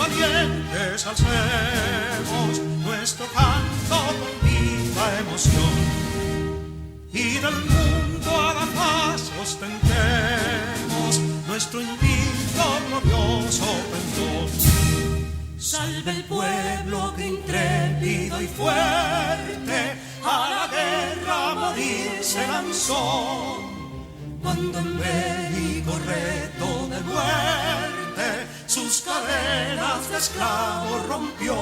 valientes alcemos nuestro canto con viva emoción, y del mundo a la paz ostentemos nuestro invicto glorioso pendón. Salve el pueblo que intrépido y fuerte a la guerra a morir se lanzó, cuando en bélico reto de muerte sus cadenas de esclavos rompió.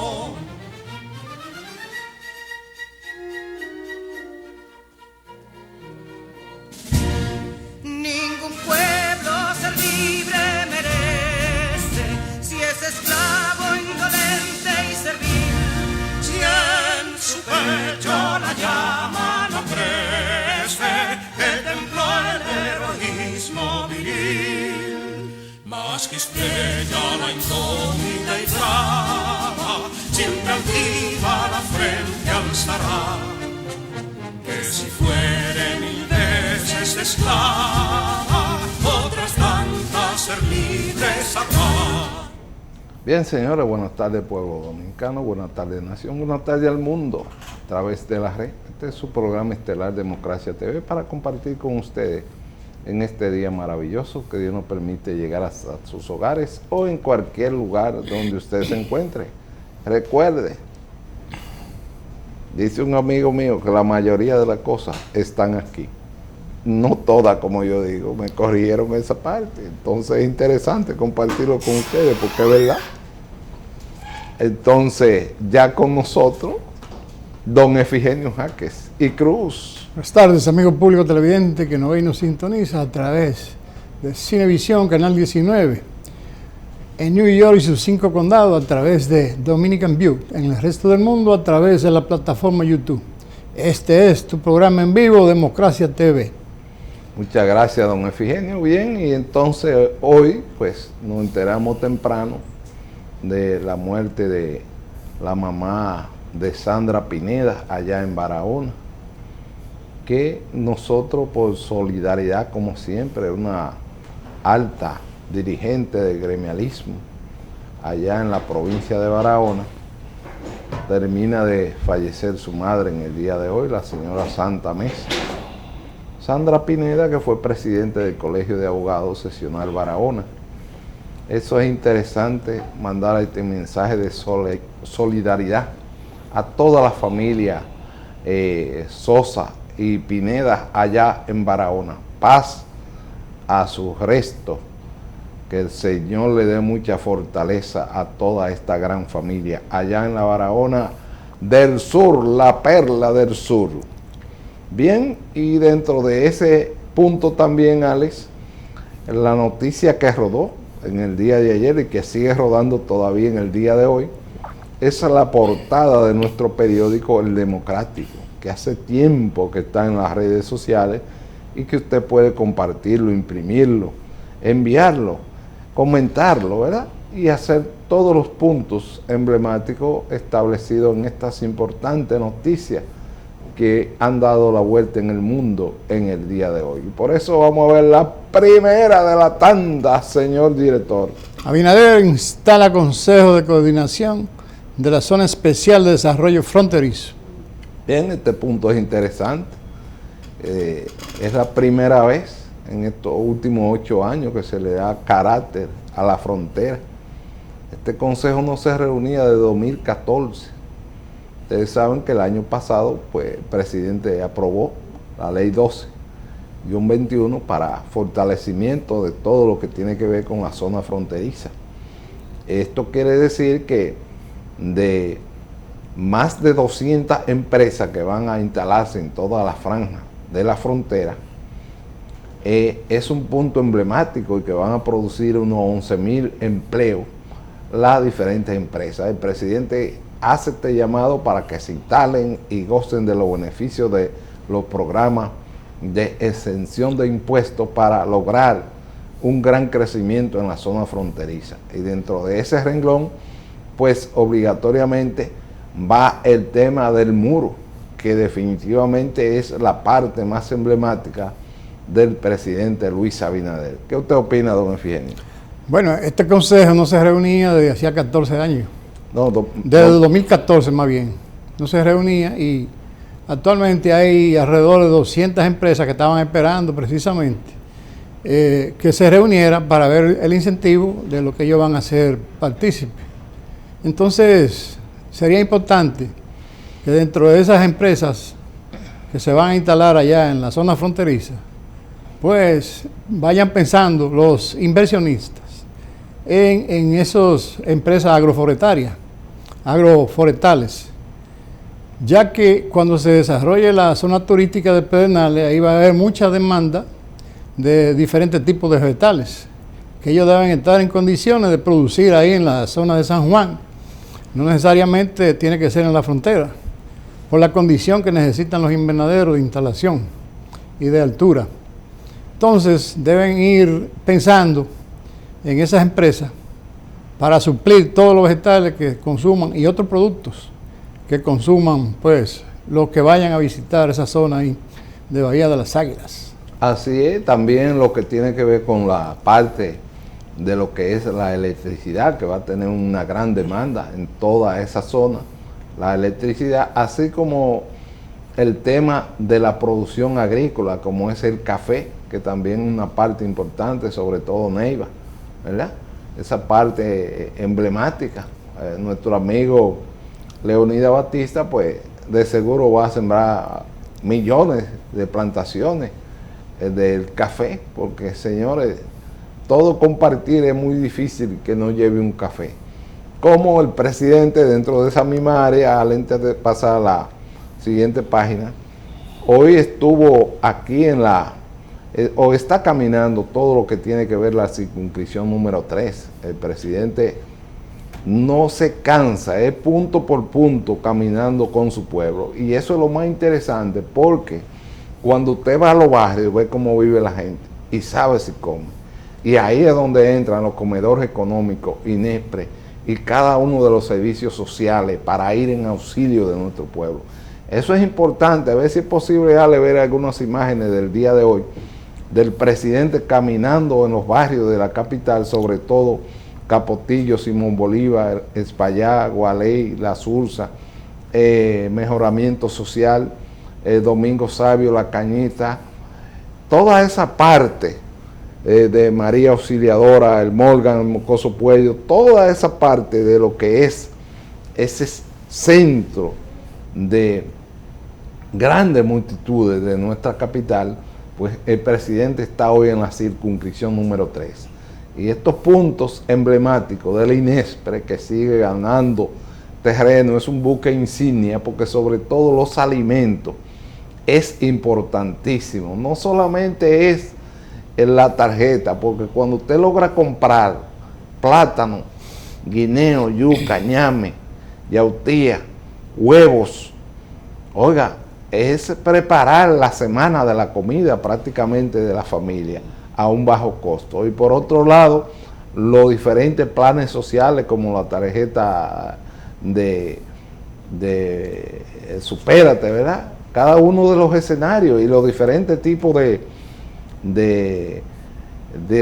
Ningún pueblo ser libre merece si es esclavo, indolente y servil. Si en su pecho la llama no crece, que templó el heroísmo viril, más que estrella la indómita y brava, siempre altiva la frente alzará, que si fuere mil veces esclava, otras tantas ser libres habrá. Bien, señores, buenas tardes, pueblo dominicano, buenas tardes, nación, buenas tardes al mundo, a través de la red. Este es su programa estelar Democracia TV para compartir con ustedes en este día maravilloso que Dios nos permite llegar hasta sus hogares o en cualquier lugar donde usted se encuentre. Recuerde, dice un amigo mío que la mayoría de las cosas están aquí. No todas, como yo digo, me corrigieron esa parte. Entonces es interesante compartirlo con ustedes porque es verdad. Entonces, ya con nosotros, don Efigenio Jaques y Cruz. Buenas tardes, amigo público televidente que nos ve y nos sintoniza a través de Cinevisión, Canal 19, en New York y sus 5 condados, a través de Dominican View, en el resto del mundo a través de la plataforma YouTube. Este es tu programa en vivo, Democracia TV. Muchas gracias, don Efigenio. Bien, y entonces hoy, pues, nos enteramos temprano de la muerte de la mamá de Sandra Pineda allá en Barahona, que nosotros por solidaridad, como siempre, una alta dirigente del gremialismo allá en la provincia de Barahona, termina de fallecer su madre en el día de hoy, la señora Santa Mesa. Sandra Pineda, que fue presidente del Colegio de Abogados Seccional Barahona. Eso es interesante, mandar este mensaje de solidaridad a toda la familia Sosa y Pineda allá en Barahona. Paz a sus restos, que el Señor le dé mucha fortaleza a toda esta gran familia allá en la Barahona del Sur, la perla del sur. Bien, y dentro de ese punto también, Alex, la noticia que rodó en el día de ayer y que sigue rodando todavía en el día de hoy, es la portada de nuestro periódico El Democrático, que hace tiempo que está en las redes sociales y que usted puede compartirlo, imprimirlo, enviarlo, comentarlo, ¿verdad? Y hacer todos los puntos emblemáticos establecidos en estas importantes noticias que han dado la vuelta en el mundo en el día de hoy. Y por eso vamos a ver la primera de la tanda, señor director. Abinader instala Consejo de Coordinación de la Zona Especial de Desarrollo Fronterizo. Bien, este punto es interesante. Es la primera vez en estos últimos 8 años que se le da carácter a la frontera. Este consejo no se reunía de 2014. Ustedes saben que el año pasado, pues, el presidente aprobó la ley 12-21 para fortalecimiento de todo lo que tiene que ver con la zona fronteriza. Esto quiere decir que de más de 200 empresas que van a instalarse en toda la franja de la frontera, es un punto emblemático y que van a producir unos 11,000 empleos las diferentes empresas. El presidente hace este llamado para que se instalen y gocen de los beneficios de los programas de exención de impuestos para lograr un gran crecimiento en la zona fronteriza. Y dentro de ese renglón, pues obligatoriamente va el tema del muro, que definitivamente es la parte más emblemática del presidente Luis Abinader. ¿Qué usted opina, don Efigenio? Bueno, este consejo no se reunía desde hacía 14 años. No, Desde el 2014 más bien. No se reunía y actualmente hay alrededor de 200 empresas que estaban esperando precisamente que se reunieran para ver el incentivo de lo que ellos van a ser partícipes. Entonces, sería importante que dentro de esas empresas que se van a instalar allá en la zona fronteriza, pues vayan pensando los inversionistas en esas empresas agroforestales, ya que cuando se desarrolle la zona turística de Pedernales, ahí va a haber mucha demanda de diferentes tipos de vegetales, que ellos deben estar en condiciones de producir ahí en la zona de San Juan. No necesariamente tiene que ser en la frontera, por la condición que necesitan los invernaderos de instalación y de altura. Entonces deben ir pensando en esas empresas para suplir todos los vegetales que consuman y otros productos que consuman, pues, los que vayan a visitar esa zona ahí de Bahía de las Águilas. Así es, también lo que tiene que ver con la parte de lo que es la electricidad, que va a tener una gran demanda en toda esa zona, la electricidad, así como el tema de la producción agrícola, como es el café, que también es una parte importante, sobre todo Neiva, ¿verdad? Esa parte emblemática. Nuestro amigo Leonidas Batista, pues de seguro va a sembrar millones de plantaciones del café, porque señores, todo compartir es muy difícil que no lleve un café. Como el presidente dentro de esa misma área, antes de pasar a la siguiente página, hoy estuvo aquí o está caminando todo lo que tiene que ver la circunscripción número 3. El presidente no se cansa, es punto por punto caminando con su pueblo. Y eso es lo más interesante, porque cuando usted va a los barrios, ve cómo vive la gente y sabe si come. Y ahí es donde entran los comedores económicos, INESPRE y cada uno de los servicios sociales para ir en auxilio de nuestro pueblo. Eso es importante. A ver si es posible darle ver algunas imágenes del día de hoy del presidente caminando en los barrios de la capital, sobre todo Capotillo, Simón Bolívar, Espaillá, Gualey, La Sursa, Mejoramiento Social, Domingo Sabio, La Cañita, toda esa parte de María Auxiliadora, el Morgan, el Mocoso Puello, toda esa parte de lo que es ese centro de grandes multitudes de nuestra capital, pues el presidente está hoy en la circunscripción número 3. Y estos puntos emblemáticos de la INESPRE, que sigue ganando terreno, es un buque insignia, porque sobre todo los alimentos es importantísimo. No solamente es en la tarjeta, porque cuando usted logra comprar plátano, guineo, yuca, ñame, yautía, huevos, oiga, es preparar la semana de la comida prácticamente de la familia a un bajo costo. Y por otro lado, los diferentes planes sociales, como la tarjeta de Supérate, ¿verdad? Cada uno de los escenarios y los diferentes tipos de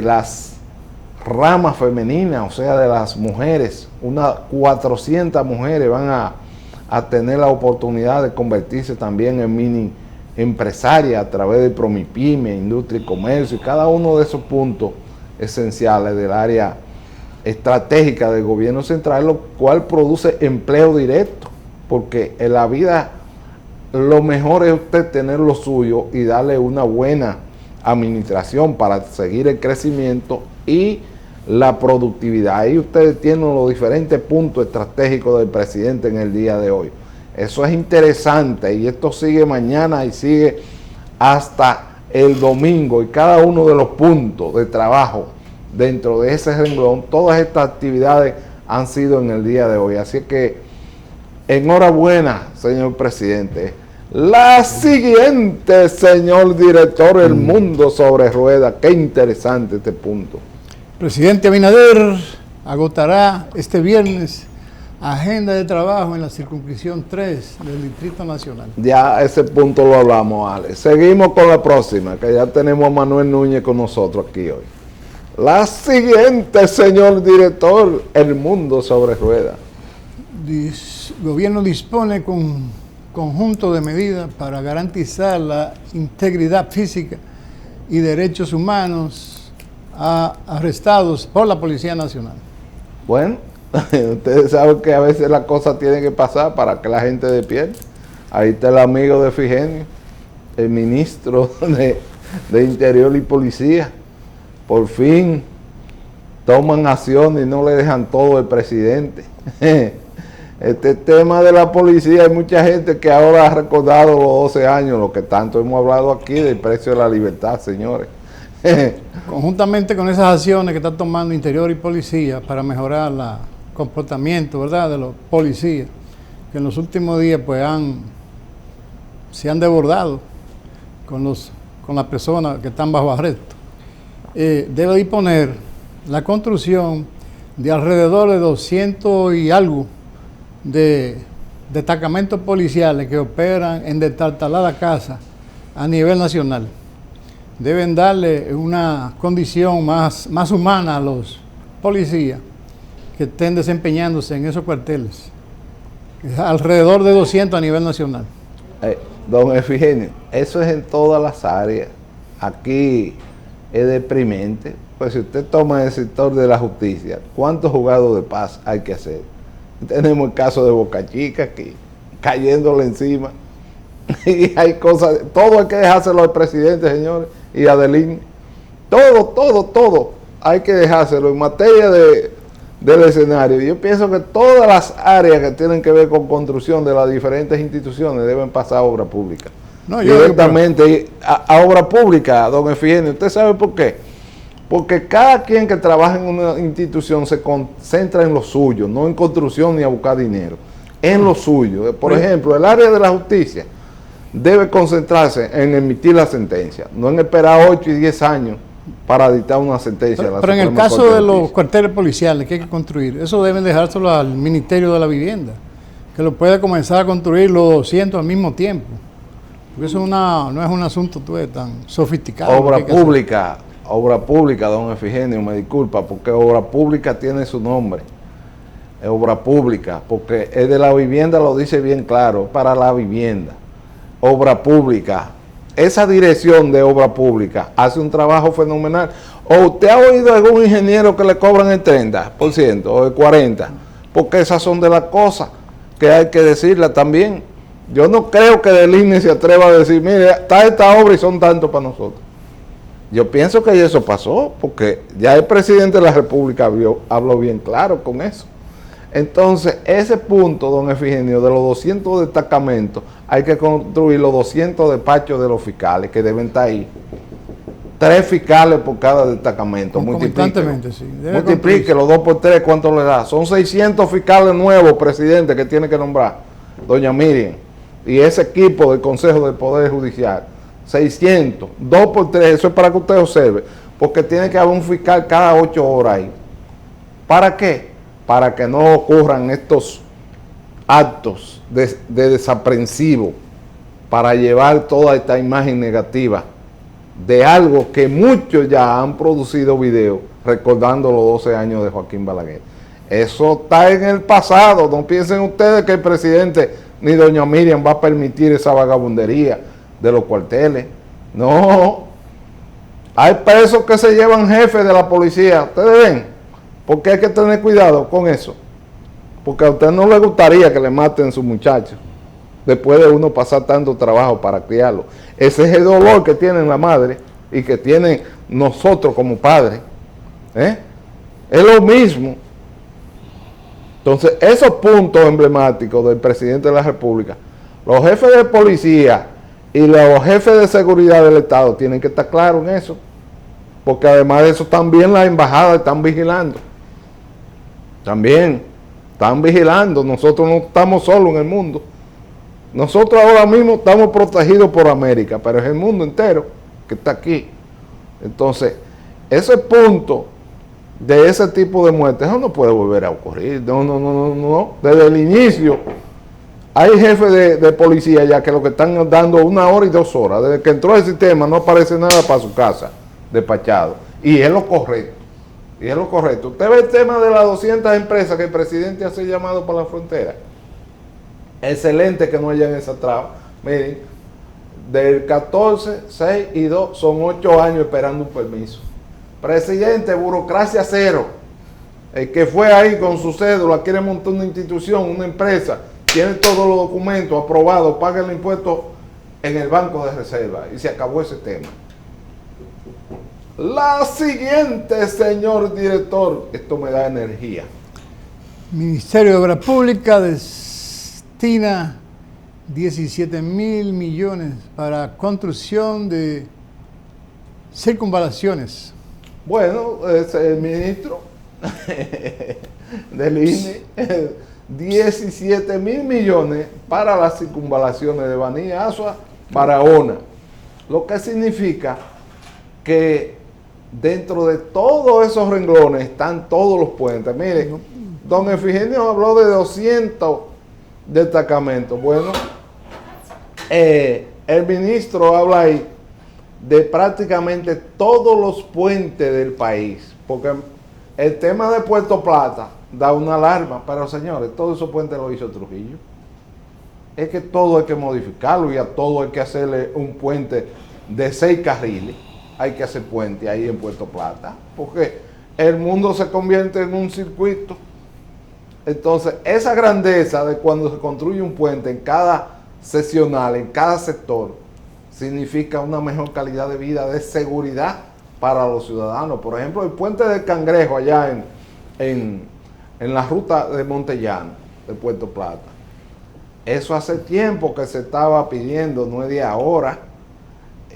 las ramas femeninas, o sea, de las mujeres. Unas 400 mujeres van a tener la oportunidad de convertirse también en mini empresarias a través de Promipyme, Industria y Comercio, y cada uno de esos puntos esenciales del área estratégica del gobierno central, lo cual produce empleo directo, porque en la vida lo mejor es usted tener lo suyo y darle una buena administración para seguir el crecimiento y la productividad. Ahí ustedes tienen los diferentes puntos estratégicos del presidente en el día de hoy. Eso es interesante y esto sigue mañana y sigue hasta el domingo, y cada uno de los puntos de trabajo dentro de ese renglón, todas estas actividades han sido en el día de hoy. Así que enhorabuena, señor presidente. La siguiente, señor director, El Mundo sobre Ruedas. Qué interesante este punto. Presidente Abinader agotará este viernes agenda de trabajo en la circunscripción 3 del Distrito Nacional. Ya ese punto lo hablamos, Alex. Seguimos con la próxima, que ya tenemos a Manuel Núñez con nosotros aquí hoy. La siguiente, señor director, el mundo sobre ruedas. El gobierno dispone con conjunto de medidas para garantizar la integridad física y derechos humanos a arrestados por la Policía Nacional. Bueno, ustedes saben que a veces las cosas tienen que pasar para que la gente despierte. Ahí está el amigo de Figenio, el ministro de Interior y Policía. Por fin toman acción y no le dejan todo al presidente. Este tema de la policía, hay mucha gente que ahora ha recordado los 12 años, lo que tanto hemos hablado aquí del precio de la libertad, señores. Conjuntamente con esas acciones que está tomando Interior y Policía para mejorar el comportamiento, ¿verdad?, de los policías, que en los últimos días pues se han desbordado con las personas que están bajo arresto. Debe disponer la construcción de alrededor de 200 y algo de destacamentos policiales que operan en destartalada casa a nivel nacional. Deben darle una condición más humana a los policías que estén desempeñándose en esos cuarteles. Alrededor de 200 a nivel nacional. Don Efigenio, eso es en todas las áreas. Aquí es deprimente. Pues si usted toma el sector de la justicia, ¿cuántos juzgados de paz hay que hacer? Tenemos el caso de Boca Chica aquí, cayéndole encima. Y hay cosas, todo hay que dejárselo al presidente, señores, y a Delín. Todo hay que dejárselo en materia del escenario. Yo pienso que todas las áreas que tienen que ver con construcción de las diferentes instituciones deben pasar a obra pública. No, directamente a obra pública, don Efigenio. ¿Usted sabe por qué? Porque cada quien que trabaja en una institución se concentra en lo suyo, no en construcción ni a buscar dinero, en lo suyo. Por ejemplo, el área de la justicia debe concentrarse en emitir la sentencia, no en esperar 8 y 10 años para dictar una sentencia. Pero en el caso de los cuarteles policiales que hay que construir, eso deben dejárselo al Ministerio de la Vivienda, que lo puede comenzar a construir los 200 al mismo tiempo. Porque eso no es un asunto tan sofisticado. Obra pública, don Efigenio, me disculpa, porque obra pública tiene su nombre. Es obra pública, porque es de la vivienda, lo dice bien claro, para la vivienda. Obra pública. Esa dirección de obra pública hace un trabajo fenomenal. ¿O usted ha oído a algún ingeniero que le cobran el 30% o el 40%? Porque esas son de las cosas que hay que decirlas también. Yo no creo que del INE se atreva a decir, mire, está esta obra y son tantos para nosotros. Yo pienso que eso pasó, porque ya el presidente de la República habló bien claro con eso. Entonces, ese punto, don Efigenio, de los 200 destacamentos, hay que construir los 200 despachos de los fiscales que deben estar ahí. 3 fiscales por cada destacamento. Multiplíquelo 2 por 3, ¿cuánto le da? Son 600 fiscales nuevos, presidente, que tiene que nombrar doña Miriam y ese equipo del Consejo del Poder Judicial. 600, 2 por 3, eso es para que usted observe, porque tiene que haber un fiscal cada 8 horas ahí. ¿Para qué? Para que no ocurran estos actos de desaprensivo, para llevar toda esta imagen negativa de algo que muchos ya han producido videos recordando los 12 años de Joaquín Balaguer. Eso está en el pasado. No piensen ustedes que el presidente ni doña Miriam va a permitir esa vagabundería de los cuarteles. No, hay presos que se llevan jefes de la policía, ustedes ven, porque hay que tener cuidado con eso, porque a usted no le gustaría que le maten a su muchacho después de uno pasar tanto trabajo para criarlo. Ese es el dolor que tiene la madre y que tienen nosotros como padres, es lo mismo. Entonces, esos puntos emblemáticos del presidente de la República, los jefes de policía y los jefes de seguridad del Estado tienen que estar claros en eso, porque además de eso también las embajadas están vigilando. También están vigilando. Nosotros no estamos solos en el mundo. Nosotros ahora mismo estamos protegidos por América, pero es el mundo entero que está aquí. Entonces, ese punto de ese tipo de muertes, eso no puede volver a ocurrir. No. Desde el inicio hay jefes de policía ya que lo que están dando 1 hora y 2 horas. Desde que entró el sistema no aparece nada para su casa despachado. Y es lo correcto. Y es lo correcto. Usted ve el tema de las 200 empresas que el presidente hace llamado para la frontera. Excelente que no hayan esa traba. Miren, del 14, 6 y 2 son 8 años esperando un permiso. Presidente, burocracia cero. El que fue ahí con su cédula, quiere montar una institución, una empresa, tiene todos los documentos aprobados, paga el impuesto en el banco de reserva y se acabó ese tema. La siguiente, señor director, esto me da energía. Ministerio de Obras Públicas destina 17.000 millones para construcción de circunvalaciones. Bueno, es el ministro del INE, 17.000 millones para las circunvalaciones de Baní, Asua, Barahona. Lo que significa que dentro de todos esos renglones están todos los puentes. Miren, don Efigenio habló de 200 destacamentos. Bueno, el ministro habla ahí de prácticamente todos los puentes del país, porque el tema de Puerto Plata da una alarma, pero señores, todos esos puentes lo hizo Trujillo. Es que todo hay que modificarlo y a todo hay que hacerle un puente de 6 carriles. Hay que hacer puente ahí en Puerto Plata, porque el mundo se convierte en un circuito. Entonces, esa grandeza de cuando se construye un puente en cada seccional, en cada sector, significa una mejor calidad de vida, de seguridad para los ciudadanos. Por ejemplo, el puente del Cangrejo allá en la ruta de Montellano, de Puerto Plata. Eso hace tiempo que se estaba pidiendo, no es de ahora.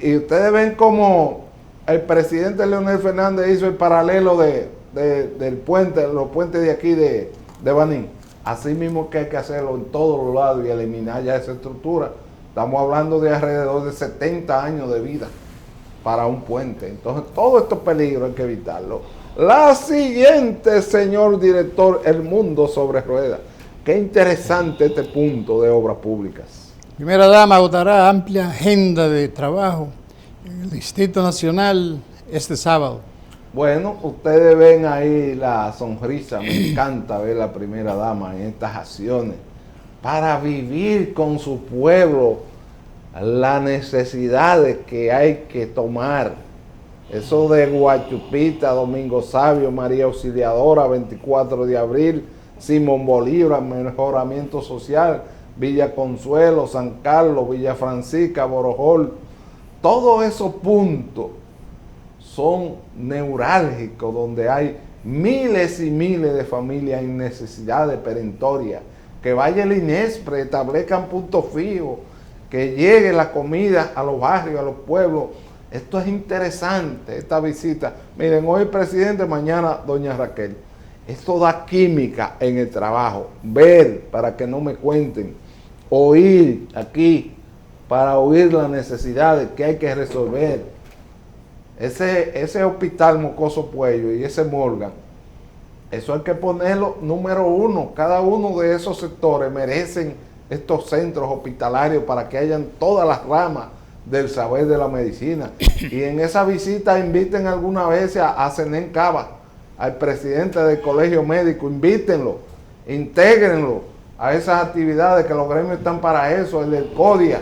Y ustedes ven cómo el presidente Leonel Fernández hizo el paralelo del puente, los puentes de aquí de Baní. Así mismo que hay que hacerlo en todos los lados y eliminar ya esa estructura. Estamos hablando de alrededor de 70 años de vida para un puente. Entonces, todos estos peligros hay que evitarlo. La siguiente, señor director, el mundo sobre ruedas. Qué interesante este punto de obras públicas. Primera dama agotará amplia agenda de trabajo en el Distrito Nacional este sábado. Bueno, ustedes ven ahí la sonrisa. Me encanta ver la primera dama en estas acciones para vivir con su pueblo las necesidades que hay que tomar. Eso de Guachupita, Domingo Sabio, María Auxiliadora, 24 de abril, Simón Bolívar, mejoramiento social, Villa Consuelo, San Carlos, Villa Francisca, Borojol. Todos esos puntos son neurálgicos, donde hay miles y miles de familias en necesidades perentorias. Que vaya el INESPRE, establezcan puntos fijos, que llegue la comida a los barrios, a los pueblos. Esto es interesante, esta visita. Miren, hoy el presidente, mañana doña Raquel. Esto da química en el trabajo. Ver para que no me cuenten. Oír aquí para oír las necesidades que hay que resolver. Ese hospital Mocoso Puello y ese Morgan, eso hay que ponerlo número 1. Cada uno de esos sectores merecen estos centros hospitalarios para que hayan todas las ramas del saber de la medicina. Y en esa visita inviten alguna vez a Zenén Cava, al presidente del colegio médico, invítenlo, intégrenlo a esas actividades, que los gremios están para eso, el del CODIA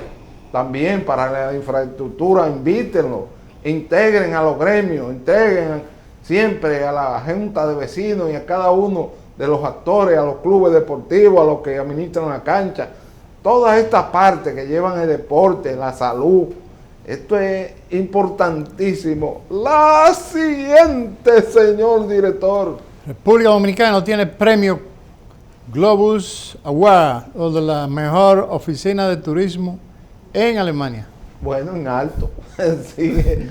también para la infraestructura, invítenlo, integren a los gremios, integren siempre a la junta de vecinos y a cada uno de los actores, a los clubes deportivos, a los que administran la cancha, todas estas partes que llevan el deporte, la salud. Esto es importantísimo. La siguiente, señor director. República Dominicana tiene premio Globus Award, o de la mejor oficina de turismo en Alemania. Bueno, en alto. Sigue,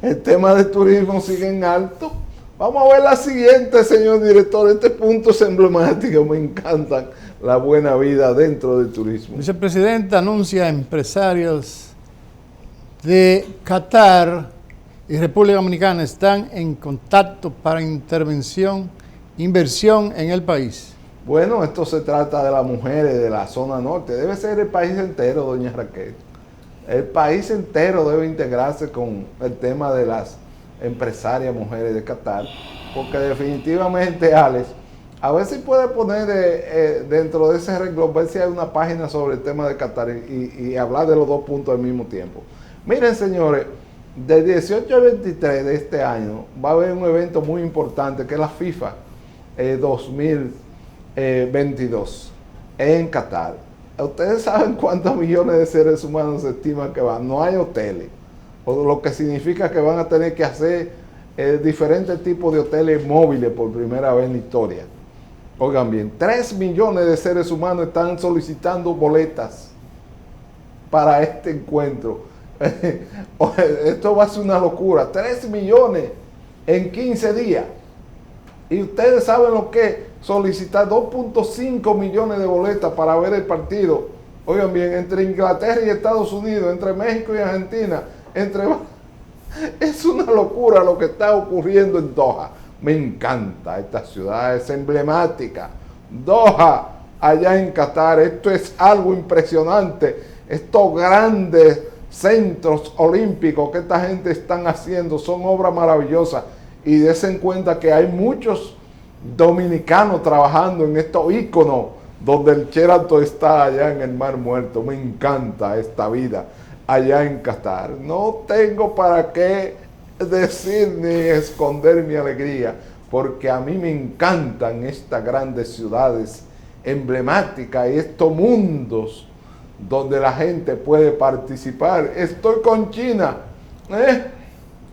el tema de turismo sigue en alto. Vamos a ver la siguiente, señor director. Este punto es emblemático, me encantan la buena vida dentro del turismo. El vicepresidente anuncia a empresarios de Qatar y República Dominicana están en contacto para inversión en el país. Bueno, esto se trata de las mujeres de la zona norte. Debe ser el país entero, doña Raquel. El país entero debe integrarse con el tema de las empresarias mujeres de Qatar, porque definitivamente, Alex, a ver si puede poner dentro de ese renglón, ver si hay una página sobre el tema de Qatar y hablar de los dos puntos al mismo tiempo. Miren, señores, del 18 al 23 de este año va a haber un evento muy importante que es la FIFA 2022 en Qatar. Ustedes saben cuántos millones de seres humanos se estima que van. No hay hoteles, lo que significa que van a tener que hacer diferentes tipos de hoteles móviles por primera vez en la historia. Oigan bien, 3 millones de seres humanos están solicitando boletas para este encuentro. Esto va a ser una locura. 3 millones en 15 días. Y ustedes saben lo que es solicitar 2.5 millones de boletas para ver el partido. Oigan bien, entre Inglaterra y Estados Unidos, entre México y Argentina, es una locura lo que está ocurriendo en Doha. Me encanta esta ciudad, es emblemática. Doha, allá en Qatar, esto es algo impresionante. Estos grandes centros olímpicos que esta gente están haciendo son obras maravillosas. Y desen cuenta que hay muchos dominicanos trabajando en estos íconos donde el Sheraton está allá en el Mar Muerto. Me encanta esta vida allá en Qatar. No tengo para qué decir ni esconder mi alegría, porque a mí me encantan estas grandes ciudades emblemáticas y estos mundos donde la gente puede participar. Estoy con China,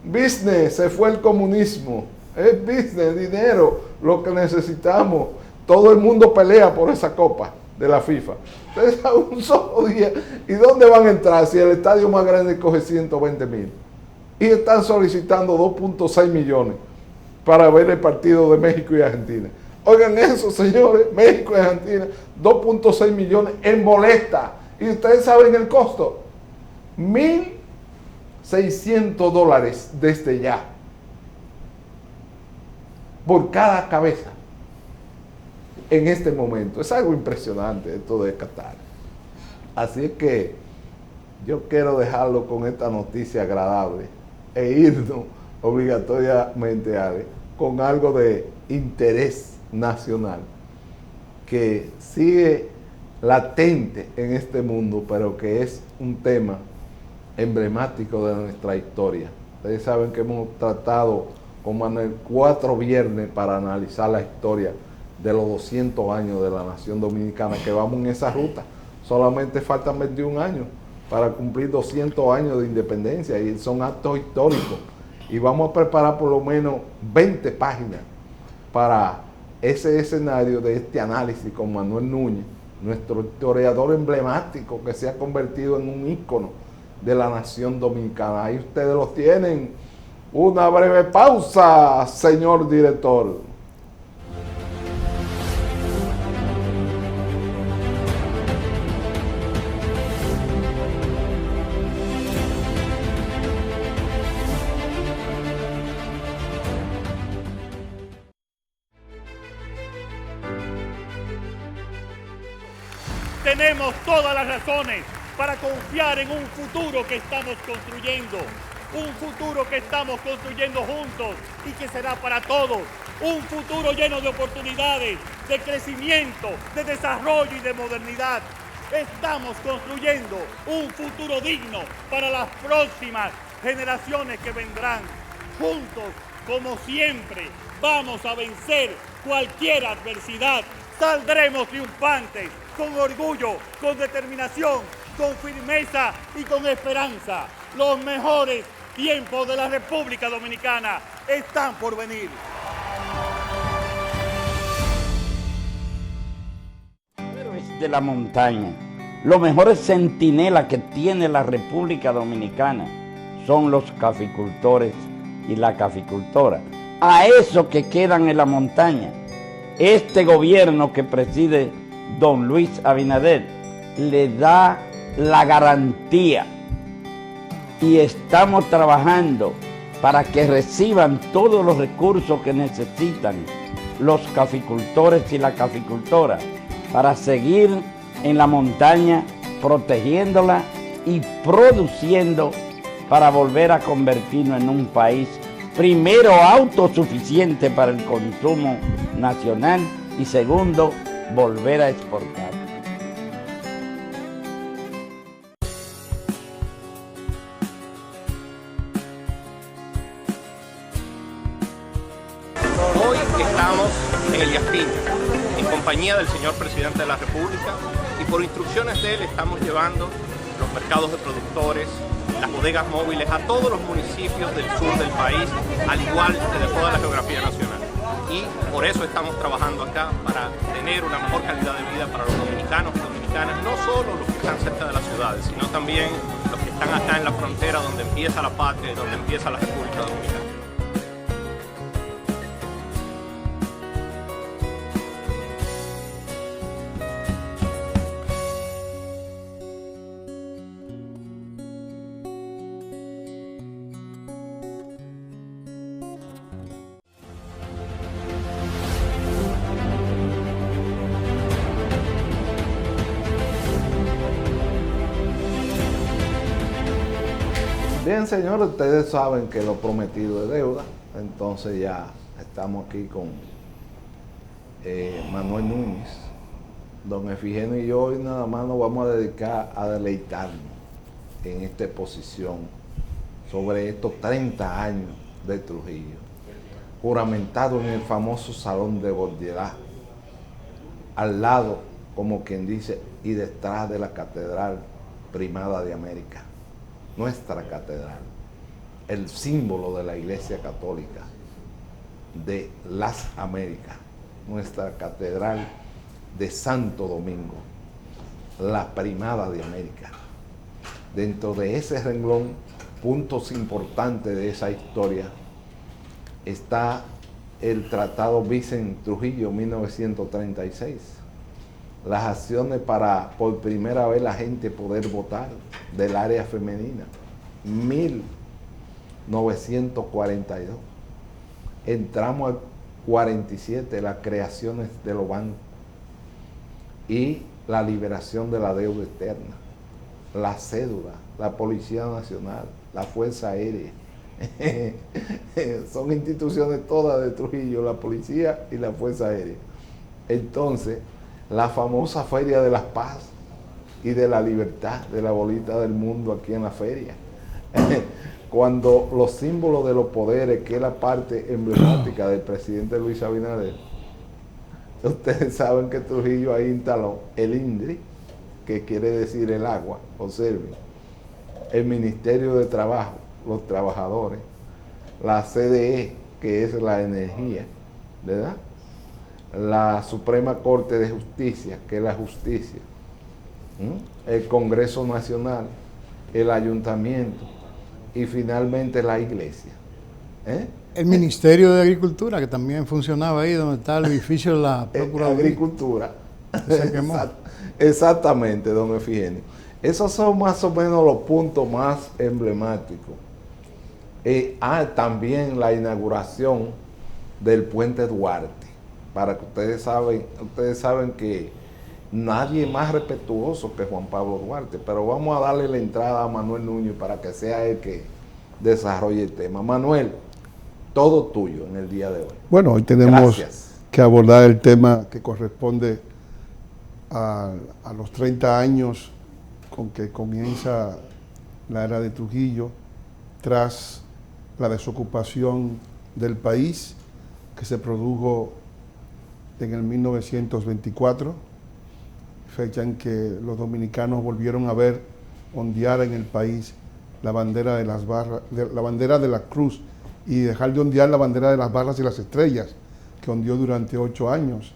business, se fue el comunismo, es business, dinero, lo que necesitamos. Todo el mundo pelea por esa copa de la FIFA. Ustedes saben, un solo día. ¿Y dónde van a entrar si el estadio más grande coge 120,000? Y están solicitando 2.6 millones para ver el partido de México y Argentina. Oigan eso, señores, México y Argentina, 2.6 millones en boleta. Y ustedes saben el costo, $1,600 desde ya, por cada cabeza, en este momento. Es algo impresionante esto de Qatar. Así es que yo quiero dejarlo con esta noticia agradable e irnos obligatoriamente, Ale, con algo de interés nacional que sigue latente en este mundo, pero que es un tema emblemático de nuestra historia. Ustedes saben que hemos tratado con Manuel 4 viernes para analizar la historia de los 200 años de la nación dominicana, que vamos en esa ruta. Solamente faltan 21 años para cumplir 200 años de independencia y son actos históricos. Y vamos a preparar por lo menos 20 páginas para ese escenario de este análisis con Manuel Núñez, nuestro historiador emblemático que se ha convertido en un ícono de la nación dominicana. Ahí ustedes lo tienen. Una breve pausa, señor director. Tenemos todas las razones para confiar en un futuro que estamos construyendo. Un futuro que estamos construyendo juntos y que será para todos. Un futuro lleno de oportunidades, de crecimiento, de desarrollo y de modernidad. Estamos construyendo un futuro digno para las próximas generaciones que vendrán. Juntos, como siempre, vamos a vencer cualquier adversidad. Saldremos triunfantes, con orgullo, con determinación, con firmeza y con esperanza. Los mejores tiempos de la República Dominicana están por venir. Héroes de la montaña, los mejores centinelas que tiene la República Dominicana son los caficultores y la caficultora. A esos que quedan en la montaña, este gobierno que preside don Luis Abinader le da la garantía y estamos trabajando para que reciban todos los recursos que necesitan los caficultores y la caficultora para seguir en la montaña protegiéndola y produciendo para volver a convertirnos en un país primero, autosuficiente para el consumo nacional y segundo, volver a exportar. Hoy estamos en Elías Piña, en compañía del señor presidente de la República, y por instrucciones de él estamos llevando los mercados de productores, las bodegas móviles a todos los municipios del sur del país, al igual que de toda la geografía nacional. Y por eso estamos trabajando acá, para tener una mejor calidad de vida para los dominicanos y dominicanas, no solo los que están cerca de las ciudades, sino también los que están acá en la frontera donde empieza la patria y donde empieza la República Dominicana. Bien, señores, ustedes saben que lo prometido es deuda, entonces ya estamos aquí con Manuel Núñez. Don Efigenio y yo hoy nada más nos vamos a dedicar a deleitarnos en esta exposición sobre estos 30 años de Trujillo, juramentado en el famoso Salón de Bordelá, al lado, como quien dice, y detrás de la Catedral Primada de América. Nuestra catedral, el símbolo de la Iglesia Católica de las Américas, nuestra catedral de Santo Domingo, la Primada de América. Dentro de ese renglón, puntos importantes de esa historia, está el Tratado Vicent-Trujillo 1936, las acciones para por primera vez la gente poder votar del área femenina, 1942. Entramos al 47, las creaciones de los bancos y la liberación de la deuda externa, la cédula, la Policía Nacional, la Fuerza Aérea. Son instituciones todas de Trujillo, la Policía y la Fuerza Aérea. Entonces, la famosa Feria de las Paz y de la Libertad, de la bolita del mundo aquí en la feria. Cuando los símbolos de los poderes, que es la parte emblemática del presidente Luis Abinader, ustedes saben que Trujillo ahí instaló el INDRI, que quiere decir el agua, observen, el Ministerio de Trabajo, los trabajadores, la CDE, que es la energía, ¿verdad? La Suprema Corte de Justicia, que es la justicia, el Congreso Nacional, el Ayuntamiento y finalmente la Iglesia. El Ministerio de Agricultura, que también funcionaba ahí donde está el edificio de la Procuraduría. Agricultura. Se quemó. Exactamente, don Efigenio. Esos son más o menos los puntos más emblemáticos. También la inauguración del Puente Duarte. Para que ustedes saben que nadie es más respetuoso que Juan Pablo Duarte, pero vamos a darle la entrada a Manuel Núñez para que sea él que desarrolle el tema. Manuel, todo tuyo en el día de hoy. Bueno, hoy tenemos que abordar el tema que corresponde a los 30 años con que comienza la era de Trujillo tras la desocupación del país que se produjo en el 1924, fecha en que los dominicanos volvieron a ver ondear en el país la bandera de las barras, la bandera de la cruz, y dejar de ondear la bandera de las barras y las estrellas, que ondeó durante 8 años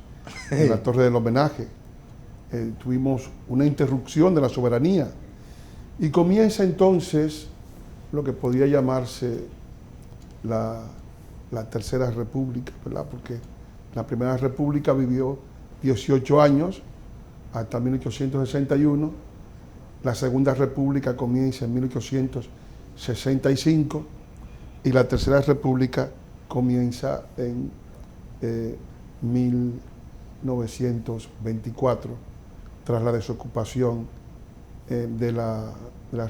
en la Torre del Homenaje. Tuvimos una interrupción de la soberanía y comienza entonces lo que podría llamarse la Tercera República, ¿verdad? Porque la Primera República vivió 18 años, hasta 1861. La Segunda República comienza en 1865 y la Tercera República comienza en 1924, tras la desocupación de la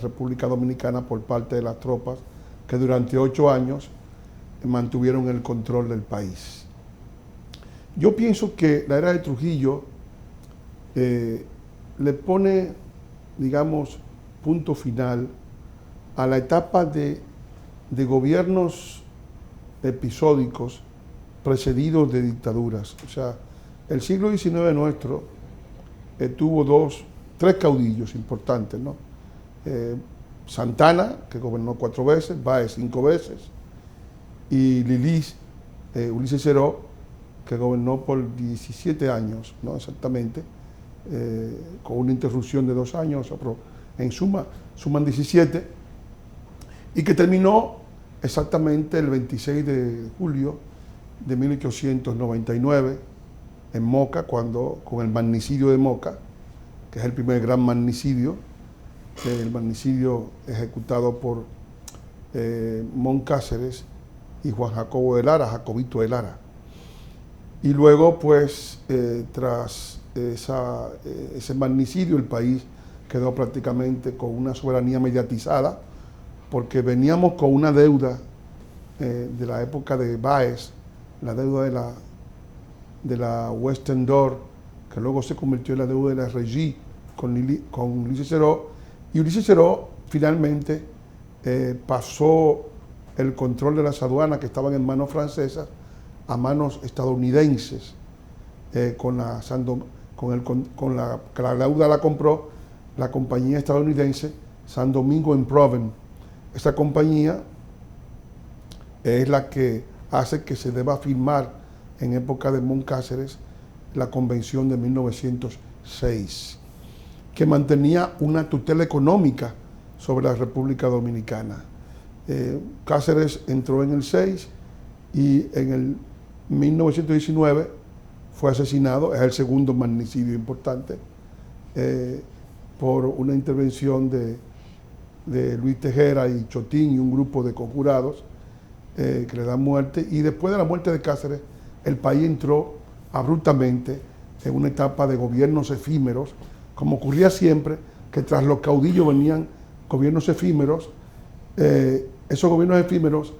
República Dominicana por parte de las tropas que durante 8 años mantuvieron el control del país. Yo pienso que la era de Trujillo le pone, digamos, punto final a la etapa de gobiernos episódicos precedidos de dictaduras. O sea, el siglo XIX nuestro tuvo tres caudillos importantes, ¿no? Santana, que gobernó 4 veces, Báez 5 veces, y Ulises Seró, que gobernó por 17 años, ¿no? Exactamente, con una interrupción de 2 años, pero en suma, suman 17, y que terminó exactamente el 26 de julio de 1899 en Moca, con el magnicidio de Moca, que es el primer gran magnicidio, el magnicidio ejecutado por Moncáceres y Juan Jacobo de Lara, Jacobito de Lara. Y luego, pues, tras ese magnicidio, el país quedó prácticamente con una soberanía mediatizada, porque veníamos con una deuda de la época de Báez, la deuda de la Western Door, que luego se convirtió en la deuda de la Régie con Ulises Seró, y Ulises Seró finalmente pasó el control de las aduanas que estaban en manos francesas a manos estadounidenses, que la deuda la compró la compañía estadounidense San Domingo en Provence. Esta compañía es la que hace que se deba firmar en época de Moncáceres la Convención de 1906, que mantenía una tutela económica sobre la República Dominicana. Cáceres entró en el 6 y en el 1919 fue asesinado, es el segundo magnicidio importante, por una intervención de Luis Tejera y Chotín y un grupo de conjurados que le dan muerte. Y después de la muerte de Cáceres, el país entró abruptamente en una etapa de gobiernos efímeros, como ocurría siempre, que tras los caudillos venían gobiernos efímeros. Esos gobiernos efímeros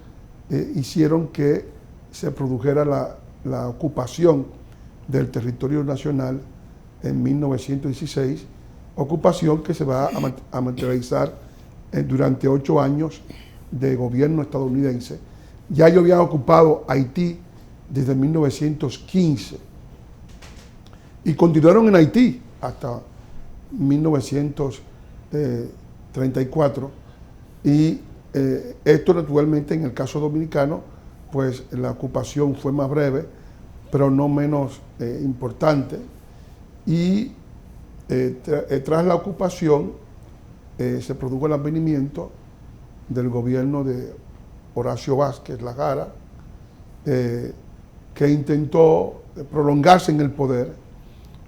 hicieron que se produjera la ocupación del territorio nacional en 1916, ocupación que se va a materializar durante 8 años de gobierno estadounidense. Ya ellos habían ocupado Haití desde 1915 y continuaron en Haití hasta 1934, y esto naturalmente en el caso dominicano, pues la ocupación fue más breve, pero no menos importante, y tras la ocupación se produjo el advenimiento del gobierno de Horacio Vázquez Lajara, que intentó prolongarse en el poder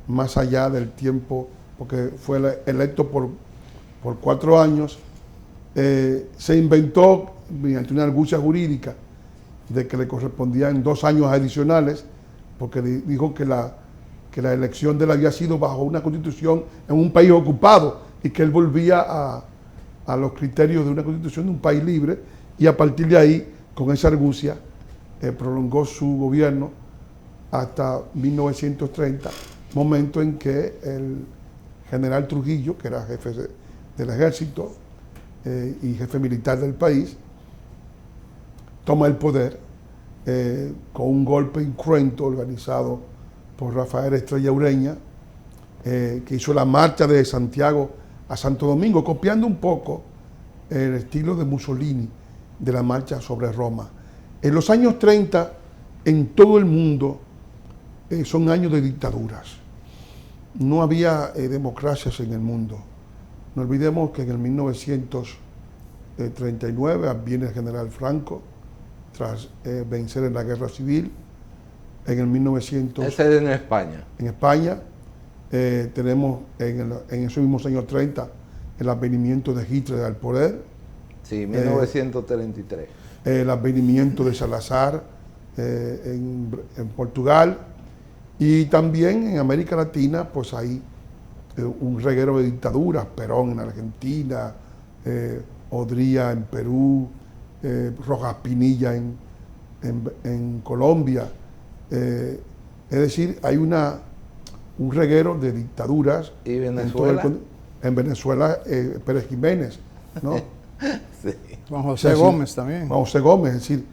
más allá del tiempo, porque fue electo por 4 años. Se inventó mediante una argucia jurídica de que le correspondían 2 años adicionales, porque dijo que la elección de él había sido bajo una constitución en un país ocupado y que él volvía a los criterios de una constitución de un país libre, y a partir de ahí, con esa argucia, prolongó su gobierno hasta 1930, momento en que el general Trujillo, que era jefe del ejército y jefe militar del país, toma el poder con un golpe incruento organizado por Rafael Estrella Ureña, que hizo la marcha de Santiago a Santo Domingo, copiando un poco el estilo de Mussolini de la marcha sobre Roma. En los años 30, en todo el mundo, son años de dictaduras. No había democracias en el mundo. No olvidemos que en el 1939 viene el general Franco, tras vencer en la guerra civil. En el 1900... Ese es en España. En España tenemos en esos mismos años 30 el advenimiento de Hitler al poder. Sí, 1933. El advenimiento de Salazar en Portugal, y también en América Latina pues hay un reguero de dictaduras: Perón en Argentina, Odría en Perú, Rojas Pinilla en Colombia. Es decir, hay un reguero de dictaduras. ¿Y Venezuela? En Venezuela, Pérez Jiménez, ¿no? Sí. Juan José Gómez también. Juan José Gómez, es decir,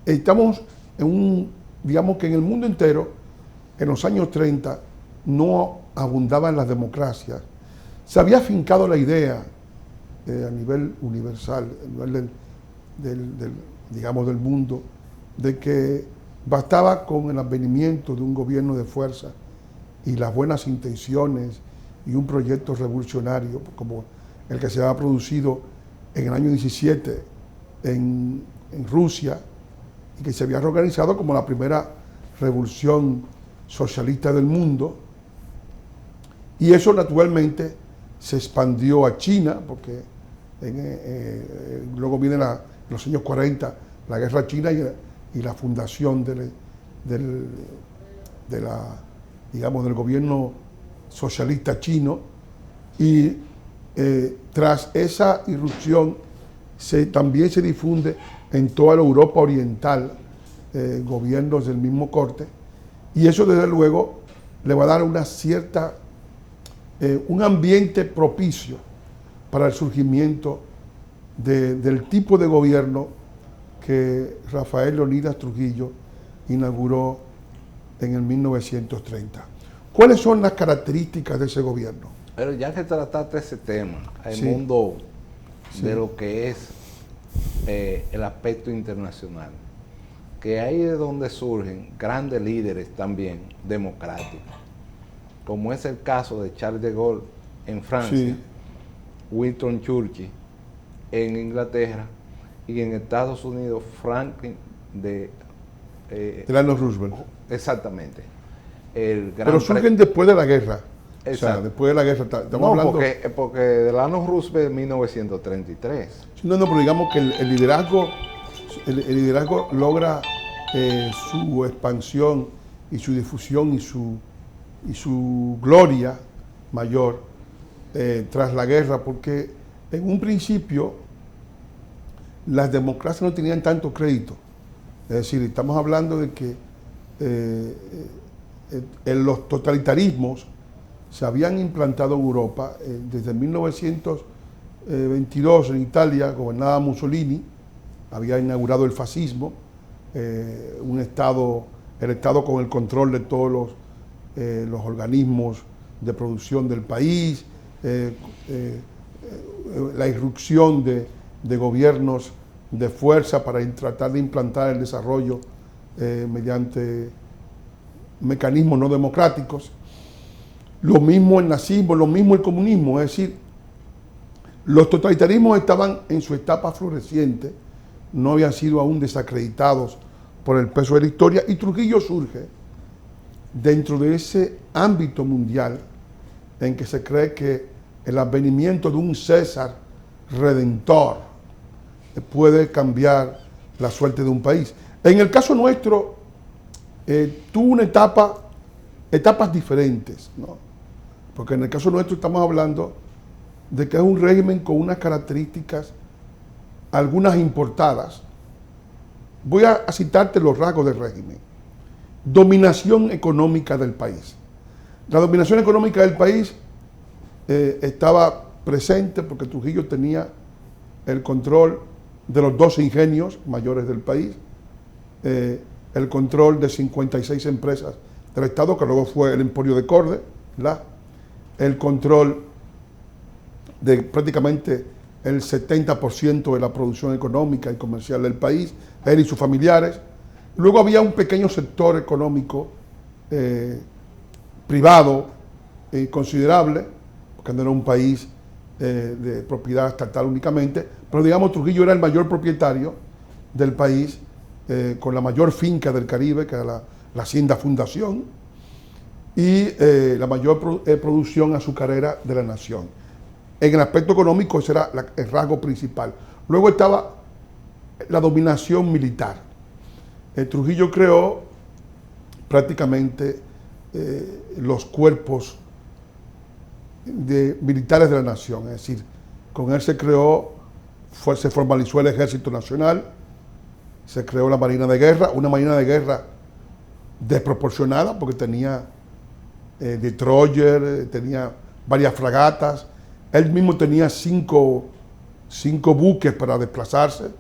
estamos digamos que en el mundo entero, en los años 30, no abundaban las democracias. Se había afincado la idea a nivel universal, a nivel del mundo, de que bastaba con el advenimiento de un gobierno de fuerza y las buenas intenciones y un proyecto revolucionario como el que se había producido en el año 17 en Rusia y que se había reorganizado como la primera revolución socialista del mundo. Y eso naturalmente se expandió a China, porque luego viene en los años 40 la guerra china y la fundación del gobierno socialista chino. Y tras esa irrupción también se difunde en toda la Europa oriental gobiernos del mismo corte, y eso desde luego le va a dar una cierta un ambiente propicio para el surgimiento del tipo de gobierno que Rafael Leónidas Trujillo inauguró en el 1930. ¿Cuáles son las características de ese gobierno? Pero ya que trataste ese tema, el Sí. mundo Sí. de lo que es el aspecto internacional, que ahí es donde surgen grandes líderes también democráticos, como es el caso de Charles de Gaulle en Francia, Sí. Winston Churchill en Inglaterra y en Estados Unidos Franklin Delano Roosevelt. exactamente. El gran Pero surgen después de la guerra. O sea, Exacto. después de la guerra. Estamos No, hablando... porque Delano Roosevelt en 1933. No, pero digamos que el liderazgo logra su expansión y su difusión y su gloria mayor tras la guerra, porque en un principio las democracias no tenían tanto crédito. Es decir, estamos hablando de que en los totalitarismos se habían implantado en Europa desde 1922 en Italia, gobernaba Mussolini, había inaugurado el fascismo, el Estado con el control de todos los organismos de producción del país, la irrupción de gobiernos de fuerza para tratar de implantar el desarrollo mediante mecanismos no democráticos. Lo mismo el nazismo, lo mismo el comunismo, es decir, los totalitarismos estaban en su etapa floreciente, no habían sido aún desacreditados por el peso de la historia, y Trujillo surge dentro de ese ámbito mundial en que se cree que el advenimiento de un César redentor puede cambiar la suerte de un país. En el caso nuestro, tuvo una etapas diferentes, ¿no? Porque en el caso nuestro estamos hablando de que es un régimen con unas características, algunas importadas. Voy a citarte los rasgos del régimen. Dominación económica del país. La dominación económica del país estaba presente porque Trujillo tenía el control de los 12 ingenios mayores del país, el control de 56 empresas del Estado, que luego fue el Emporio de Corde, el control de prácticamente el 70% de la producción económica y comercial del país, él y sus familiares. Luego había un pequeño sector económico privado considerable, porque no era un país de propiedad estatal únicamente, pero digamos Trujillo era el mayor propietario del país, con la mayor finca del Caribe, que era la Hacienda Fundación, y la mayor producción azucarera de la nación. En el aspecto económico ese era el rasgo principal. Luego estaba la dominación militar. Trujillo creó prácticamente los cuerpos militares de la nación, es decir, con él se formalizó el Ejército Nacional, se creó la Marina de Guerra, una Marina de Guerra desproporcionada porque tenía destroyer, tenía varias fragatas, él mismo tenía cinco buques para desplazarse,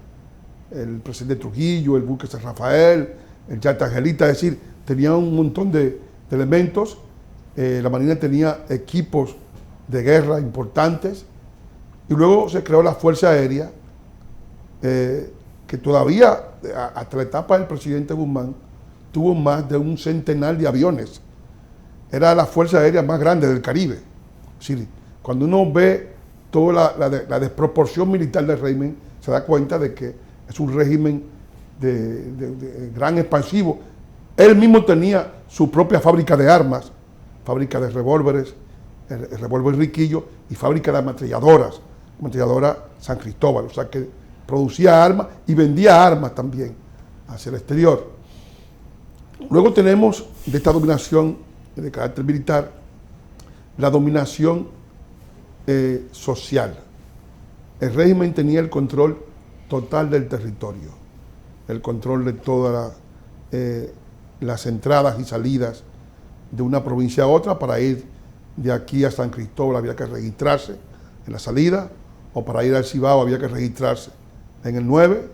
el presidente Trujillo, el buque San Rafael, el Yate Angelita, es decir, tenía un montón de elementos. La Marina tenía equipos de guerra importantes y luego se creó la Fuerza Aérea, que todavía, hasta la etapa del presidente Guzmán, tuvo más de un centenar de aviones. Era la Fuerza Aérea más grande del Caribe. Es decir, cuando uno ve toda la desproporción militar del régimen, se da cuenta de que es un régimen de gran expansivo. Él mismo tenía su propia fábrica de armas, fábrica de revólveres, el revólver Riquillo, y fábrica de ametralladoras, ametralladora San Cristóbal, o sea que producía armas y vendía armas también hacia el exterior. Luego tenemos de esta dominación de carácter militar, la dominación social. El régimen tenía el control total del territorio, el control de todas las entradas y salidas de una provincia a otra. Para ir de aquí a San Cristóbal había que registrarse en la salida, o para ir al Cibao había que registrarse en el 9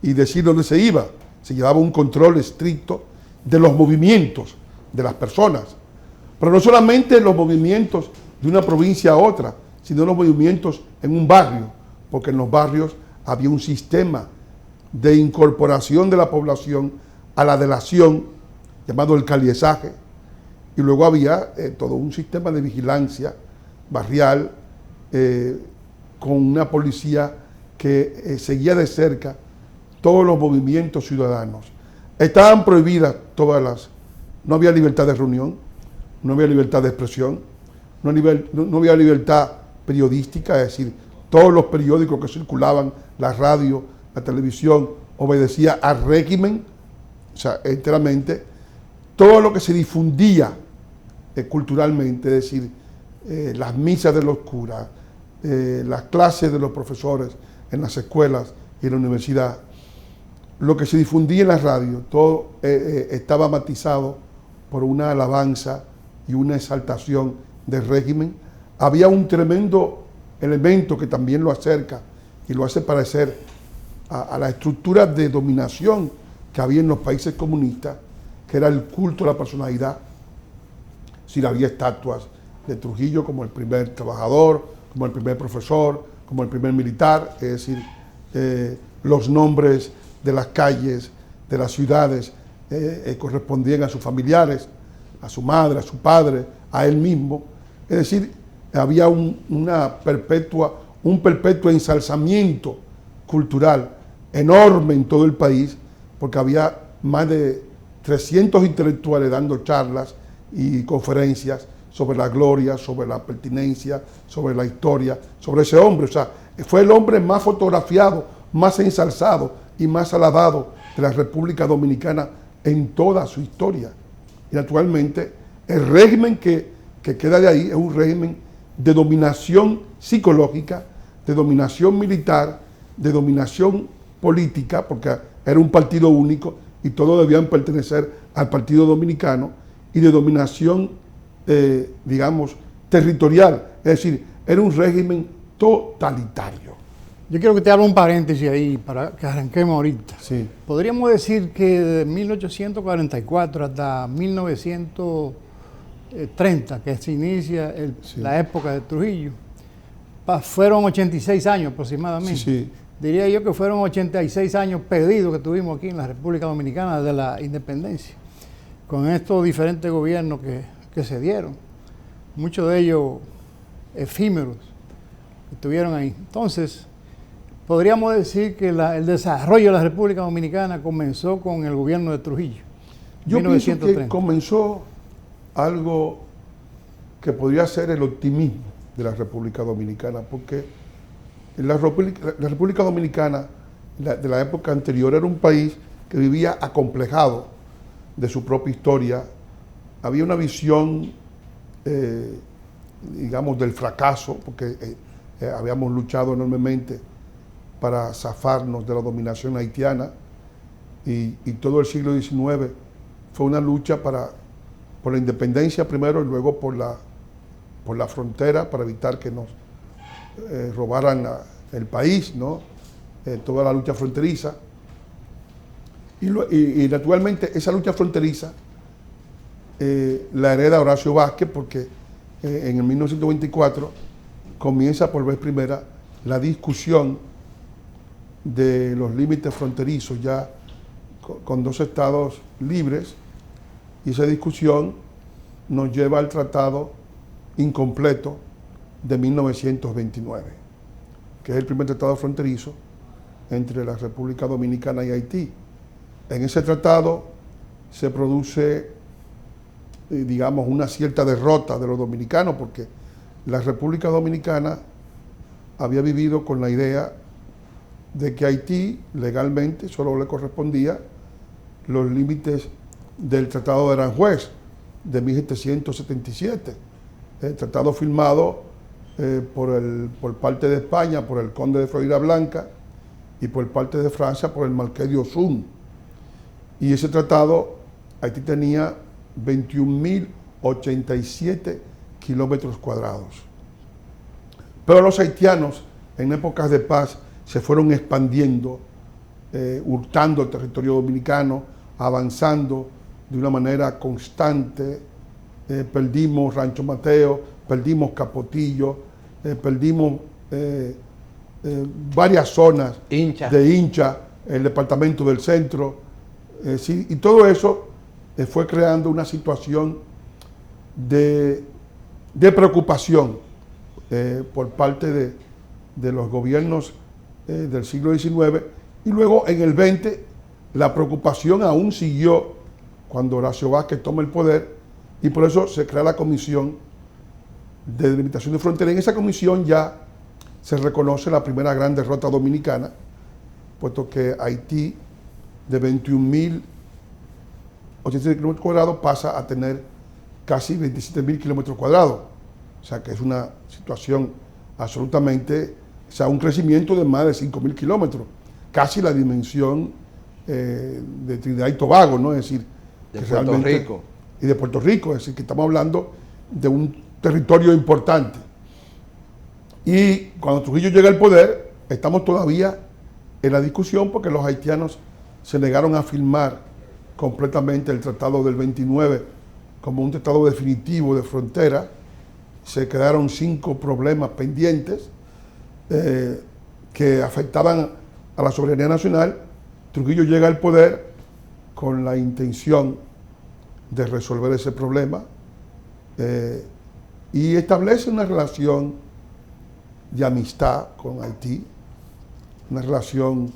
y decir dónde se iba. Se llevaba un control estricto de los movimientos de las personas, pero no solamente los movimientos de una provincia a otra, sino los movimientos en un barrio, porque en los barrios había un sistema de incorporación de la población a la delación, llamado el caliesaje, y luego había todo un sistema de vigilancia barrial con una policía que seguía de cerca todos los movimientos ciudadanos. Estaban prohibidas no había libertad de reunión, no había libertad de expresión, no había libertad periodística, es decir, todos los periódicos que circulaban, la radio, la televisión, obedecía al régimen, o sea, enteramente. Todo lo que se difundía culturalmente, es decir, las misas de los curas, las clases de los profesores en las escuelas y en la universidad, lo que se difundía en la radio, todo estaba matizado por una alabanza y una exaltación del régimen. Había un tremendo elemento que también lo acerca y lo hace parecer a la estructura de dominación que había en los países comunistas, que era el culto a la personalidad. Si había estatuas de Trujillo como el primer trabajador, como el primer profesor, como el primer militar, es decir, los nombres de las calles, de las ciudades, correspondían a sus familiares, a su madre, a su padre, a él mismo. Es decir, había un perpetuo ensalzamiento cultural enorme en todo el país, porque había más de 300 intelectuales dando charlas y conferencias sobre la gloria, sobre la pertinencia, sobre la historia, sobre ese hombre. O sea, fue el hombre más fotografiado, más ensalzado y más alabado de la República Dominicana en toda su historia. Y naturalmente, el régimen que queda de ahí es un régimen de dominación psicológica, de dominación militar, de dominación política, porque era un partido único y todos debían pertenecer al Partido Dominicano, y de dominación, digamos, territorial. Es decir, era un régimen totalitario. Yo quiero que te haga un paréntesis ahí para que arranquemos ahorita. Sí. Podríamos decir que de 1844 hasta 1930, que se inicia la época de Trujillo, fueron 86 años aproximadamente. Sí. Diría yo que fueron 86 años perdidos que tuvimos aquí en la República Dominicana desde la independencia, con estos diferentes gobiernos que se dieron, muchos de ellos efímeros que estuvieron ahí. Entonces, podríamos decir que el desarrollo de la República Dominicana comenzó con el gobierno de Trujillo. Yo pienso que comenzó algo que podría ser el optimismo de la República Dominicana, porque la República Dominicana de la época anterior era un país que vivía acomplejado de su propia historia. Había una visión, digamos, del fracaso, porque habíamos luchado enormemente para zafarnos de la dominación haitiana, y todo el siglo XIX fue una lucha por la independencia primero y luego por la frontera, para evitar que nos robaran el país, ¿no? Toda la lucha fronteriza. Y naturalmente esa lucha fronteriza la hereda Horacio Vázquez, porque en el 1924 comienza por vez primera la discusión de los límites fronterizos ya con dos estados libres, y esa discusión nos lleva al tratado incompleto de 1929, que es el primer tratado fronterizo entre la República Dominicana y Haití. En ese tratado se produce, digamos, una cierta derrota de los dominicanos, porque la República Dominicana había vivido con la idea de que Haití legalmente solo le correspondía los límites del Tratado de Aranjuez de 1777, el tratado firmado por parte de España por el conde de Florida Blanca y por parte de Francia por el marqués de Ossún. Y ese tratado, Haití tenía 21.087 kilómetros cuadrados. Pero los haitianos, en épocas de paz, se fueron expandiendo, hurtando el territorio dominicano, avanzando de una manera constante. Perdimos Rancho Mateo, perdimos Capotillo, perdimos varias zonas de Hincha, el departamento del centro, sí, y todo eso fue creando una situación de preocupación por parte de los gobiernos del siglo XIX, y luego en el XX la preocupación aún siguió cuando Horacio Vázquez toma el poder, y por eso se crea la Comisión de Delimitación de Frontera. En esa comisión ya se reconoce la primera gran derrota dominicana, puesto que Haití, de 21.087 kilómetros cuadrados, pasa a tener casi 27.000 kilómetros cuadrados. O sea que es una situación absolutamente, o sea, un crecimiento de más de 5.000 kilómetros, casi la dimensión de Trinidad y Tobago, ¿no? Es decir, de Puerto Rico. Y de Puerto Rico, es decir, que estamos hablando de un territorio importante. Y cuando Trujillo llega al poder, estamos todavía en la discusión, porque los haitianos se negaron a firmar completamente el Tratado del 29 como un tratado definitivo de frontera. Se quedaron 5 problemas pendientes que afectaban a la soberanía nacional. Trujillo llega al poder con la intención de resolver ese problema y establece una relación de amistad con Haití, una relación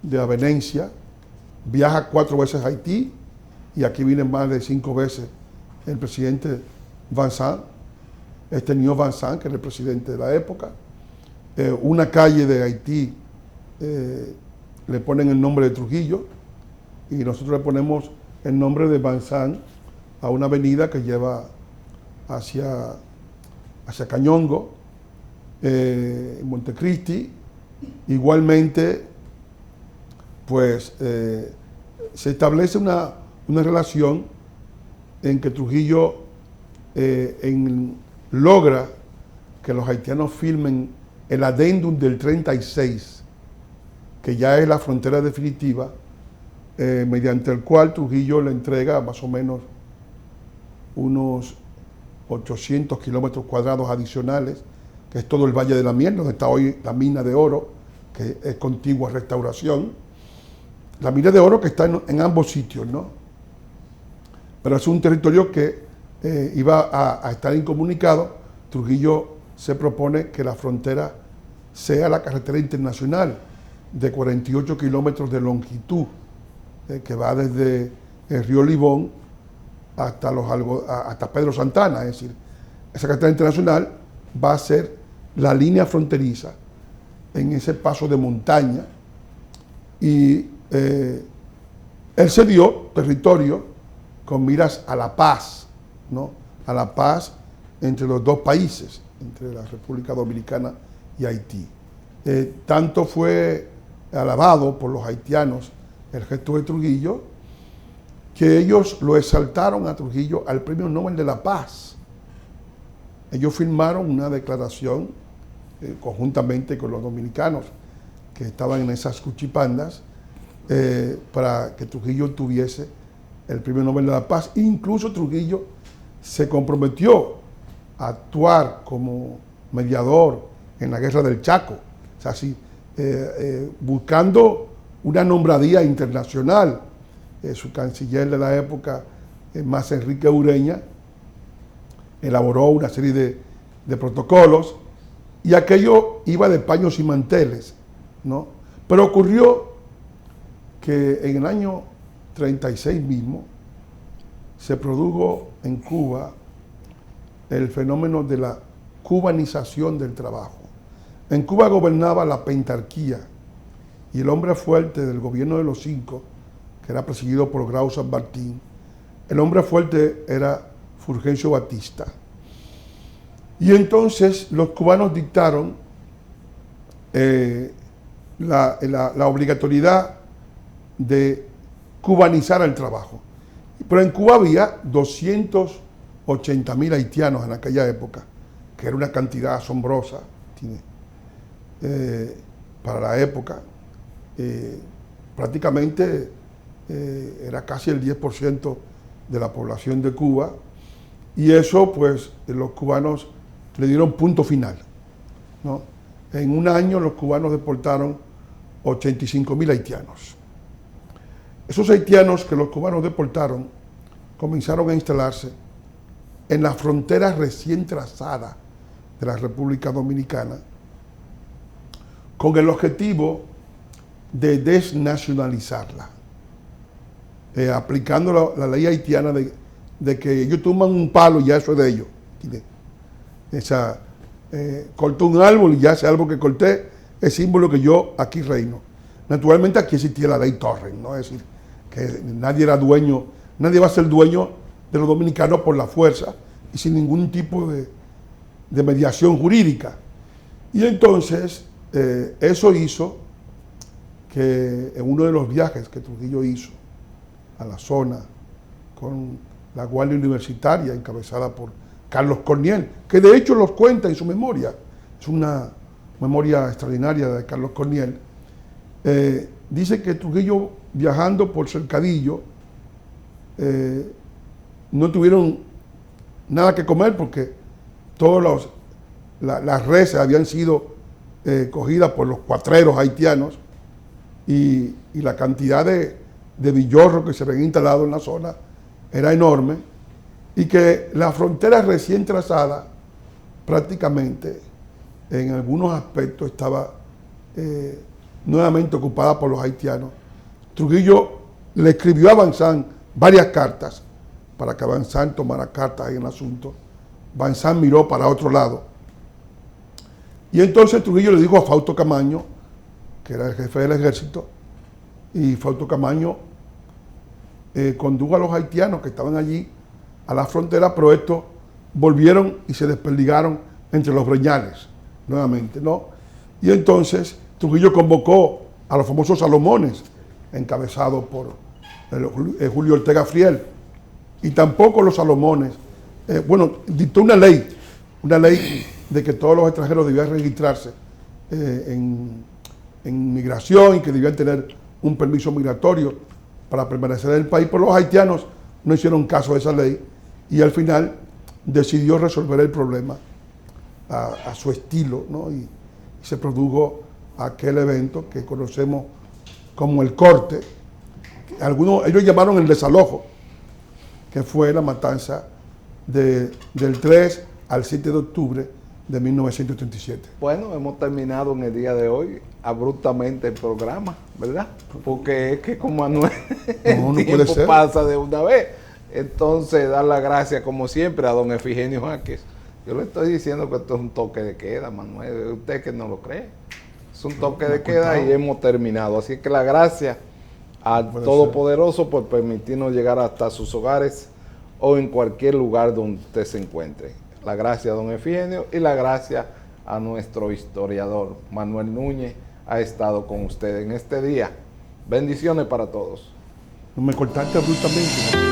de avenencia. Viaja 4 veces a Haití, y aquí vienen más de 5 veces el presidente Vincent, Nió Vincent, que era el presidente de la época. Una calle de Haití le ponen el nombre de Trujillo, y nosotros le ponemos el nombre de Vincent a una avenida que lleva hacia Cañongo, Montecristi. Igualmente, pues se establece una relación en que Trujillo logra que los haitianos firmen el adendum del 36, que ya es la frontera definitiva, mediante el cual Trujillo le entrega más o menos unos 800 kilómetros cuadrados adicionales, que es todo el Valle de la Miel, donde está hoy la mina de oro, que es contigua a Restauración. La mina de oro que está en ambos sitios, ¿no? Pero es un territorio que iba a estar incomunicado. Trujillo se propone que la frontera sea la carretera internacional de 48 kilómetros de longitud, que va desde el río Libón hasta Pedro Santana. Es decir, esa carretera internacional va a ser la línea fronteriza en ese paso de montaña, y él cedió territorio con miras a la paz, ¿no? A la paz entre los dos países, entre la República Dominicana y Haití. Tanto fue alabado por los haitianos el gesto de Trujillo, que ellos lo exaltaron a Trujillo al Premio Nobel de la Paz. Ellos firmaron una declaración conjuntamente con los dominicanos que estaban en esas cuchipandas para que Trujillo tuviese el Premio Nobel de la Paz. Incluso Trujillo se comprometió a actuar como mediador en la guerra del Chaco, o sea, buscando una nombradía internacional. Su canciller de la época, Mas Enrique Ureña, elaboró una serie de protocolos y aquello iba de paños y manteles, ¿no? Pero ocurrió que en el año 36 mismo se produjo en Cuba el fenómeno de la cubanización del trabajo. En Cuba gobernaba la pentarquía y el hombre fuerte del gobierno de los Cinco, que era presidido por Grau San Martín, el hombre fuerte era Fulgencio Batista. Y entonces los cubanos dictaron la obligatoriedad de cubanizar el trabajo. Pero en Cuba había 280.000 haitianos en aquella época, que era una cantidad asombrosa para la época. Prácticamente era casi el 10% de la población de Cuba, y eso pues los cubanos le dieron punto final, ¿no? En un año los cubanos deportaron 85.000 haitianos. Esos haitianos que los cubanos deportaron comenzaron a instalarse en la frontera recién trazada de la República Dominicana con el objetivo de desnacionalizarla, aplicando la ley haitiana de que ellos toman un palo y ya eso es de ellos. Cortó un árbol y ya ese árbol que corté es símbolo que yo aquí reino. Naturalmente aquí existía la ley Torres, ¿no? Es decir, que nadie era dueño, nadie va a ser dueño de los dominicanos por la fuerza y sin ningún tipo de mediación jurídica. Y entonces eso hizo que en uno de los viajes que Trujillo hizo a la zona con la Guardia Universitaria encabezada por Carlos Corniel, que de hecho los cuenta en su memoria, es una memoria extraordinaria de Carlos Corniel, dice que Trujillo, viajando por Cercadillo, no tuvieron nada que comer porque todas las reses habían sido cogidas por los cuatreros haitianos y la cantidad de villorros que se habían instalado en la zona era enorme, y que la frontera recién trazada prácticamente en algunos aspectos estaba nuevamente ocupada por los haitianos. Trujillo le escribió a Banzán varias cartas para que Banzán tomara cartas en el asunto. Banzán miró para otro lado. Y entonces Trujillo le dijo a Fausto Camaño, que era el jefe del ejército, y Fausto Camaño condujo a los haitianos que estaban allí a la frontera, pero estos volvieron y se desperdigaron entre los breñales nuevamente, ¿no? Y entonces Trujillo convocó a los famosos Salomones, encabezados por Julio Ortega Friel, y tampoco los Salomones, dictó una ley de que todos los extranjeros debían registrarse en migración y que debían tener un permiso migratorio para permanecer en el país, pero los haitianos no hicieron caso de esa ley y al final decidió resolver el problema a su estilo, ¿no? Y se produjo aquel evento que conocemos como el corte. Ellos llamaron el desalojo, que fue la matanza del 3 al 7 de octubre de 1937. Bueno, hemos terminado en el día de hoy abruptamente el programa, ¿verdad? Porque es que con Manuel el tiempo pasa de una vez. Entonces, dar las gracias como siempre a don Efigenio Jáquez. Yo le estoy diciendo que esto es un toque de queda, Manuel. Usted que no lo cree. Es un toque de queda y hemos terminado. Así que la gracia al Todopoderoso por permitirnos llegar hasta sus hogares o en cualquier lugar donde usted se encuentre. La gracia a don Efigenio y la gracia a nuestro historiador Manuel Núñez ha estado con usted en este día Bendiciones para todos. No me cortaste abruptamente.